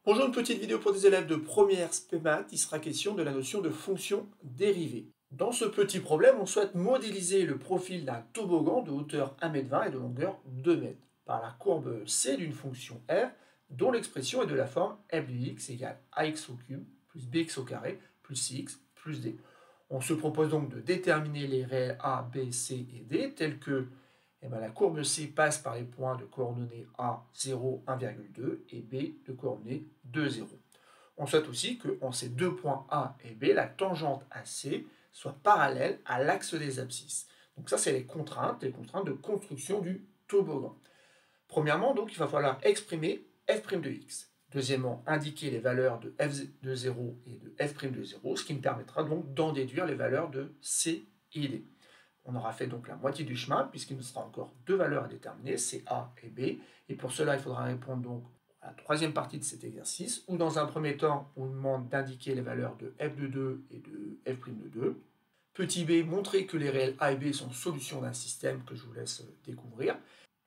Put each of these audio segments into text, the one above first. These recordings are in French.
Bonjour, une petite vidéo pour des élèves de première spé maths. Il sera question de la notion de fonction dérivée. Dans ce petit problème, on souhaite modéliser le profil d'un toboggan de hauteur 1,20 m et de longueur 2 m par la courbe C d'une fonction f dont l'expression est de la forme f de x égale ax au cube plus bx au carré plus cx plus d. On se propose donc de déterminer les réels a, b, c et d tels que la courbe C passe par les points de coordonnées A, 0, 1,2 et B de coordonnées 2, 0. On souhaite aussi qu'en ces deux points A et B, la tangente AC soit parallèle à l'axe des abscisses. Donc ça, c'est les contraintes de construction du toboggan. Premièrement, donc, il va falloir exprimer f' de x. Deuxièmement, indiquer les valeurs de f de 0 et de f' de 0, ce qui me permettra donc d'en déduire les valeurs de C et D. On aura fait donc la moitié du chemin, puisqu'il nous sera encore deux valeurs à déterminer, c'est A et B. Et pour cela, il faudra répondre donc à la troisième partie de cet exercice, où dans un premier temps, on nous demande d'indiquer les valeurs de f de 2 et de f' de 2. Petit b, montrer que les réels A et B sont solutions d'un système que je vous laisse découvrir.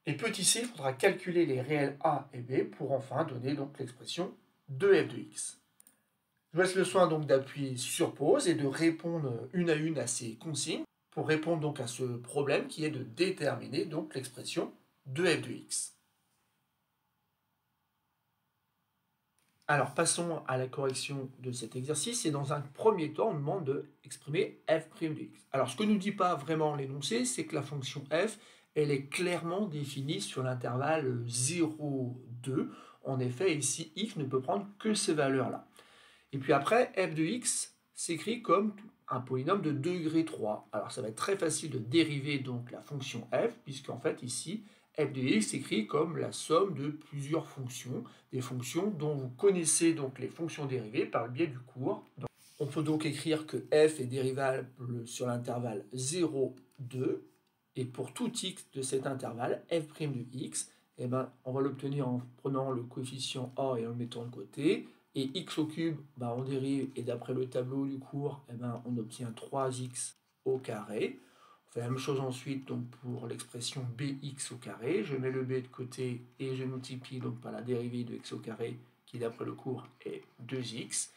Et petit c, il faudra calculer les réels A et B pour enfin donner donc l'expression de f de x. Je vous laisse le soin donc d'appuyer sur pause et de répondre une à une à ces consignes pour répondre donc à ce problème qui est de déterminer donc l'expression de f de x. Alors passons à la correction de cet exercice et dans un premier temps on demande d'exprimer f' de x. Alors ce que ne nous dit pas vraiment l'énoncé, c'est que la fonction f elle est clairement définie sur l'intervalle 0, 2. En effet ici x ne peut prendre que ces valeurs là. Et puis après f de x s'écrit comme un polynôme de degré 3. Alors ça va être très facile de dériver donc la fonction f, puisqu'en fait ici, f de x s'écrit comme la somme de plusieurs fonctions, des fonctions dont vous connaissez donc les fonctions dérivées par le biais du cours. On peut donc écrire que f est dérivable sur l'intervalle 0, 2, et pour tout x de cet intervalle, f' de x, on va l'obtenir en prenant le coefficient a et en le mettant de côté. Et x au cube, on dérive, et d'après le tableau du cours, on obtient 3x au carré. On fait la même chose ensuite donc, pour l'expression bx au carré. Je mets le b de côté et je multiplie donc par la dérivée de x au carré, qui d'après le cours est 2x.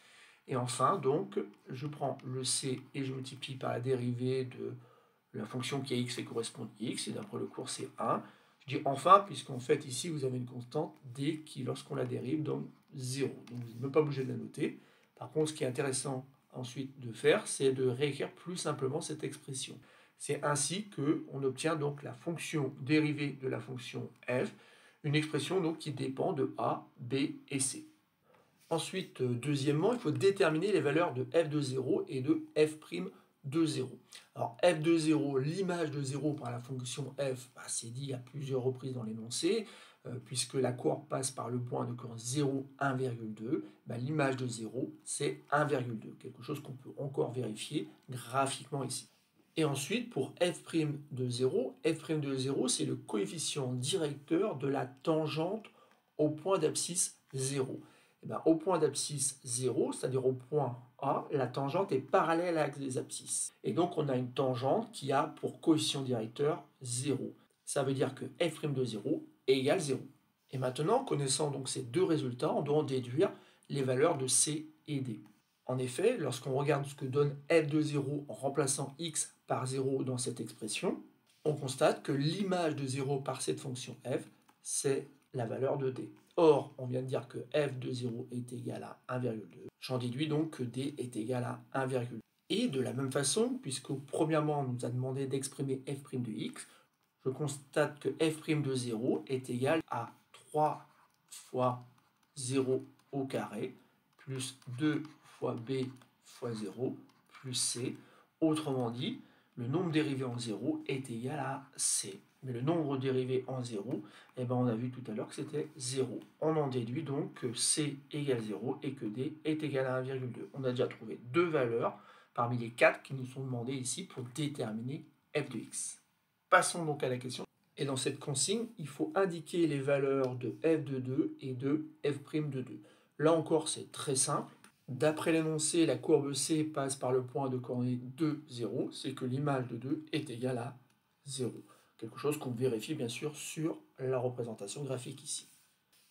Et enfin, donc, je prends le c et je multiplie par la dérivée de la fonction qui est x et correspond à x, et d'après le cours c'est 1. Je dis enfin, puisqu'en fait ici vous avez une constante d qui, lorsqu'on la dérive, donne 0. Donc vous n'êtes même pas obligé de la noter. Par contre, ce qui est intéressant ensuite de faire, c'est de réécrire plus simplement cette expression. C'est ainsi qu'on obtient donc la fonction dérivée de la fonction f, une expression donc qui dépend de a, b et c. Ensuite, deuxièmement, il faut déterminer les valeurs de f de 0 et de f' de 0. Alors f de 0, l'image de 0 par la fonction f, c'est dit à plusieurs reprises dans l'énoncé, puisque la courbe passe par le point de courbe 0, 1,2, l'image de 0 c'est 1,2, quelque chose qu'on peut encore vérifier graphiquement ici. Et ensuite, pour f' de 0, f' de 0 c'est le coefficient directeur de la tangente au point d'abscisse 0. Au point d'abscisse 0, c'est-à-dire au point A, la tangente est parallèle à l'axe des abscisses. Et donc on a une tangente qui a pour coefficient directeur 0. Ça veut dire que f' de 0 égale 0. Et maintenant, connaissant donc ces deux résultats, on doit en déduire les valeurs de C et D. En effet, lorsqu'on regarde ce que donne f de 0 en remplaçant x par 0 dans cette expression, on constate que l'image de 0 par cette fonction f, c'est la valeur de D. Or, on vient de dire que f de 0 est égal à 1,2. J'en déduis donc que D est égal à 1,2. Et de la même façon, puisque premièrement on nous a demandé d'exprimer f' de x, je constate que f' de 0 est égal à 3 fois 0 au carré, plus 2 fois b fois 0, plus c. Autrement dit, le nombre dérivé en 0 est égal à c. Mais le nombre dérivé en 0, on a vu tout à l'heure que c'était 0. On en déduit donc que c égale 0 et que d est égal à 1,2. On a déjà trouvé deux valeurs parmi les 4 qui nous sont demandées ici pour déterminer f de x. Passons donc à la question. Et dans cette consigne, il faut indiquer les valeurs de f de 2 et de f' de 2. Là encore, c'est très simple. D'après l'énoncé, la courbe C passe par le point de coordonnées 2, 0. C'est que l'image de 2 est égale à 0. Quelque chose qu'on vérifie bien sûr sur la représentation graphique ici.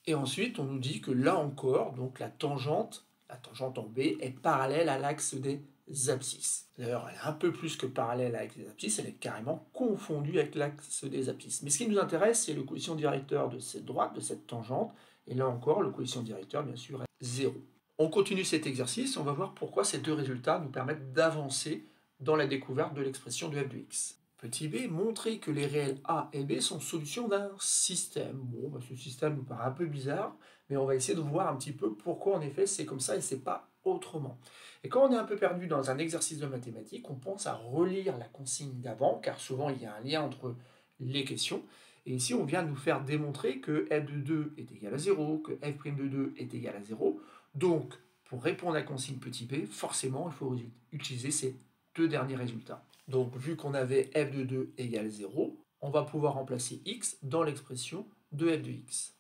Et ensuite, on nous dit que là encore, donc la tangente en B, est parallèle à l'axe des abscisses. D'ailleurs, elle est un peu plus que parallèle avec les abscisses, elle est carrément confondue avec l'axe des abscisses. Mais ce qui nous intéresse, c'est le coefficient directeur de cette droite, de cette tangente, et là encore, le coefficient directeur, bien sûr, est 0. On continue cet exercice, on va voir pourquoi ces deux résultats nous permettent d'avancer dans la découverte de l'expression de f de x. Petit b, montrer que les réels a et b sont solutions d'un système. Bon, ce système nous paraît un peu bizarre, mais on va essayer de voir un petit peu pourquoi en effet c'est comme ça et c'est pas autrement. Et quand on est un peu perdu dans un exercice de mathématiques, on pense à relire la consigne d'avant, car souvent il y a un lien entre les questions. Et ici, on vient nous faire démontrer que f de 2 est égal à 0, que f' de 2 est égal à 0. Donc, pour répondre à la consigne petit b, forcément, il faut utiliser ces deux derniers résultats. Donc, vu qu'on avait f de 2 égale 0, on va pouvoir remplacer x dans l'expression de f de x.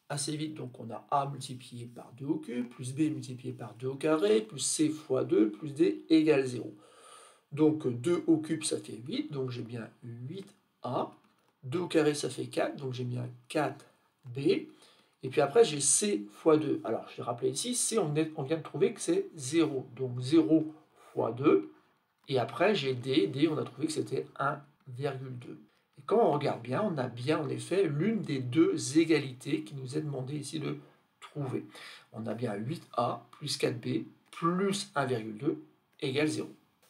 Assez vite, donc on a a multiplié par 2 au cube, plus b multiplié par 2 au carré, plus c fois 2, plus d égale 0. Donc 2 au cube, ça fait 8, donc j'ai bien 8a. 2 au carré, ça fait 4, donc j'ai bien 4b. Et puis après, j'ai c fois 2. Alors, je vais rappeler ici, c, on vient de trouver que c'est 0. Donc 0 fois 2. Et après, j'ai d. D, on a trouvé que c'était 1,2. Et quand on regarde bien, on a bien en effet l'une des deux égalités qui nous est demandé ici de trouver. On a bien 8a plus 4b plus 1,2 égale 0.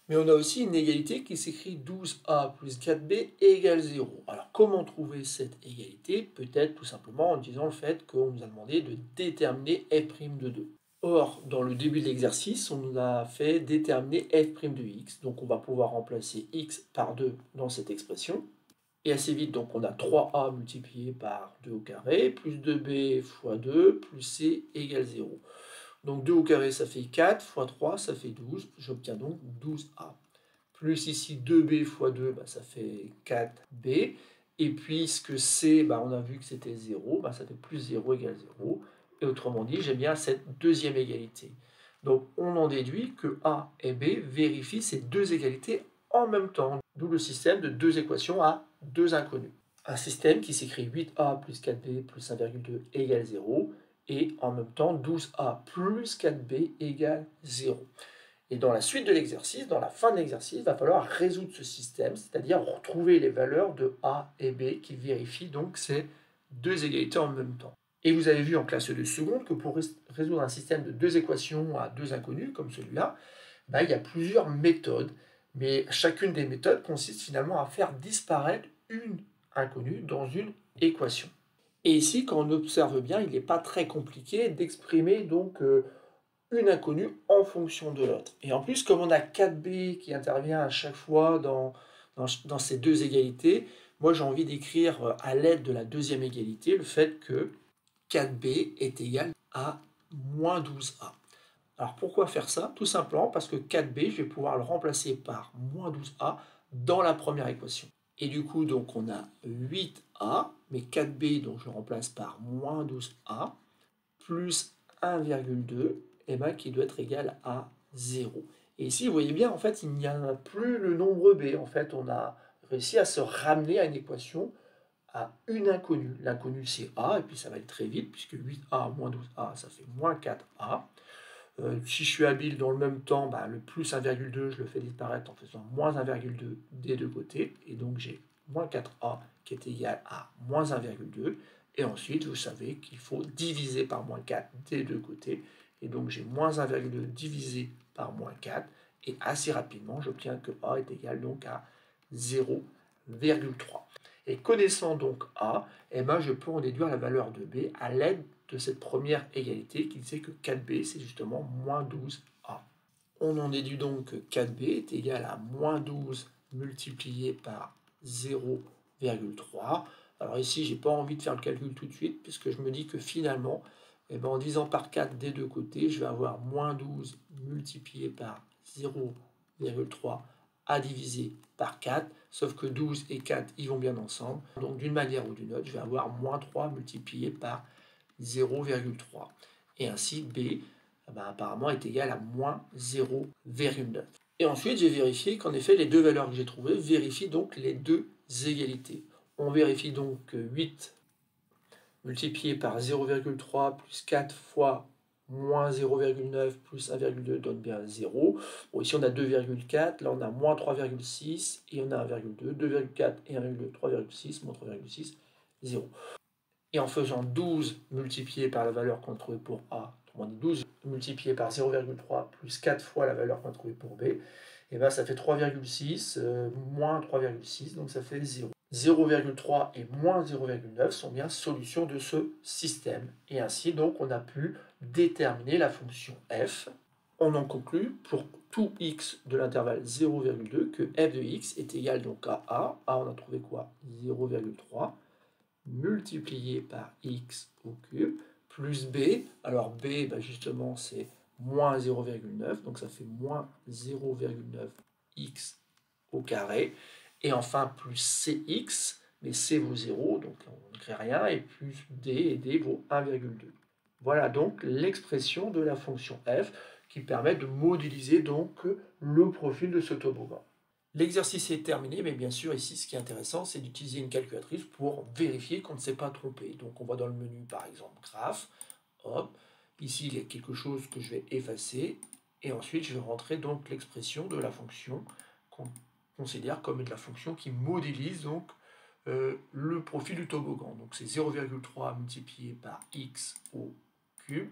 Mais on a aussi une égalité qui s'écrit 12a plus 4b égale 0. Alors comment trouver cette égalité? Peut-être tout simplement en disant le fait qu'on nous a demandé de déterminer f' de 2. Or, dans le début de l'exercice, on nous a fait déterminer f' de x. Donc on va pouvoir remplacer x par 2 dans cette expression. Et assez vite, donc on a 3a multiplié par 2 au carré, plus 2b fois 2, plus c égale 0. Donc 2 au carré, ça fait 4, fois 3, ça fait 12. J'obtiens donc 12a. Plus ici 2b fois 2, ça fait 4b. Et puisque c, on a vu que c'était 0, ça fait plus 0 égale 0. Et autrement dit, j'ai bien cette deuxième égalité. Donc on en déduit que a et b vérifient ces deux égalités en même temps. D'où le système de deux équations à deux inconnus. Un système qui s'écrit 8a plus 4b plus 1,2 égale 0 et en même temps 12a plus 4b égale 0. Et dans la suite de l'exercice, dans la fin de l'exercice, il va falloir résoudre ce système, c'est-à-dire retrouver les valeurs de a et b qui vérifient donc ces deux égalités en même temps. Et vous avez vu en classe de seconde que pour résoudre un système de deux équations à deux inconnus, comme celui-là, il y a plusieurs méthodes. Mais chacune des méthodes consiste finalement à faire disparaître une inconnue dans une équation. Et ici, quand on observe bien, il n'est pas très compliqué d'exprimer donc une inconnue en fonction de l'autre. Et en plus, comme on a 4b qui intervient à chaque fois dans ces deux égalités, moi j'ai envie d'écrire à l'aide de la deuxième égalité le fait que 4b est égal à moins 12a. Alors pourquoi faire ça? Tout simplement parce que 4b, je vais pouvoir le remplacer par moins 12a dans la première équation. Et du coup, donc on a 8a, mais 4b, donc je le remplace par moins 12a, plus 1,2, qui doit être égal à 0. Et ici, vous voyez bien, en fait, il n'y a plus le nombre b. En fait, on a réussi à se ramener à une équation à une inconnue. L'inconnue, c'est a, et puis ça va aller très vite, puisque 8a moins 12a, ça fait moins 4a. Si je suis habile dans le même temps, le plus 1,2, je le fais disparaître en faisant moins 1,2 des deux côtés. Et donc j'ai moins 4a qui est égal à moins 1,2. Et ensuite, vous savez qu'il faut diviser par moins 4 des deux côtés. Et donc j'ai moins 1,2 divisé par moins 4. Et assez rapidement, j'obtiens que a est égal donc à 0,3. Et connaissant donc a, je peux en déduire la valeur de b à l'aide de cette première égalité qui sait que 4b, c'est justement moins 12a. On en déduit donc que 4b est égal à moins 12 multiplié par 0,3. Alors ici, je n'ai pas envie de faire le calcul tout de suite, puisque je me dis que finalement, en divisant par 4 des deux côtés, je vais avoir moins 12 multiplié par 0,3 à diviser par 4, sauf que 12 et 4, ils vont bien ensemble. Donc d'une manière ou d'une autre, je vais avoir moins 3 multiplié par 0,3. Et ainsi, B, apparemment, est égal à moins 0,9. Et ensuite, j'ai vérifié qu'en effet, les deux valeurs que j'ai trouvées vérifient donc les deux égalités. On vérifie donc que 8 multiplié par 0,3 plus 4 fois moins 0,9 plus 1,2 donne bien 0. Bon, ici on a 2,4, là on a moins 3,6 et on a 1,2. 2,4 et 1,2, 3,6, moins 3,6, 0. Et en faisant 12 multiplié par la valeur qu'on a trouvée pour A, on dit 12 multiplié par 0,3 plus 4 fois la valeur qu'on a trouvée pour B, et bien ça fait 3,6 moins 3,6, donc ça fait 0. 0,3 et moins 0,9 sont bien solutions de ce système. Et ainsi, donc, on a pu déterminer la fonction f. On en conclut, pour tout x de l'intervalle 0,2, que f de x est égal donc à A. A, on a trouvé quoi? 0,3 multiplié par x au cube, plus b. Alors b, ben justement, c'est moins 0,9, donc ça fait moins 0,9 x au carré. Et enfin, plus cx, mais c vaut 0, donc on ne crée rien, et plus d, et d vaut 1,2. Voilà donc l'expression de la fonction f qui permet de modéliser donc le profil de ce toboggan. L'exercice est terminé, mais bien sûr, ici, ce qui est intéressant, c'est d'utiliser une calculatrice pour vérifier qu'on ne s'est pas trompé. Donc, on va dans le menu, par exemple, graphe, hop, ici, il y a quelque chose que je vais effacer, et ensuite, je vais rentrer donc l'expression de la fonction qu'on considère comme de la fonction qui modélise donc le profil du toboggan. Donc, c'est 0,3 multiplié par x au cube,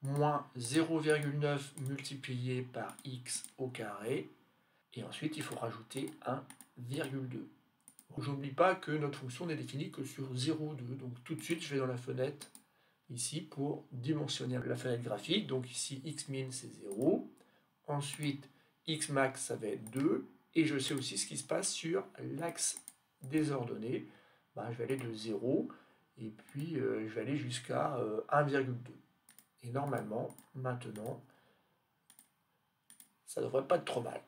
moins 0,9 multiplié par x au carré, et ensuite, il faut rajouter 1,2. J'oublie pas que notre fonction n'est définie que sur 0,2. Donc tout de suite, je vais dans la fenêtre ici pour dimensionner la fenêtre graphique. Donc ici, xmin, c'est 0. Ensuite, xmax, ça va être 2. Et je sais aussi ce qui se passe sur l'axe des ordonnées. Ben, je vais aller de 0 et puis je vais aller jusqu'à 1,2. Et normalement, maintenant, ça ne devrait pas être trop mal.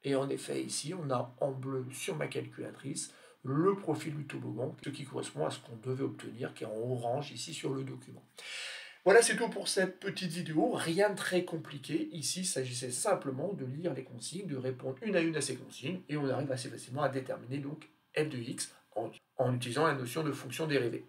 Et en effet, ici, on a en bleu sur ma calculatrice le profil du toboggan, ce qui correspond à ce qu'on devait obtenir, qui est en orange ici sur le document. Voilà, c'est tout pour cette petite vidéo. Rien de très compliqué. Ici, il s'agissait simplement de lire les consignes, de répondre une à ces consignes, et on arrive assez facilement à déterminer donc f de x en utilisant la notion de fonction dérivée.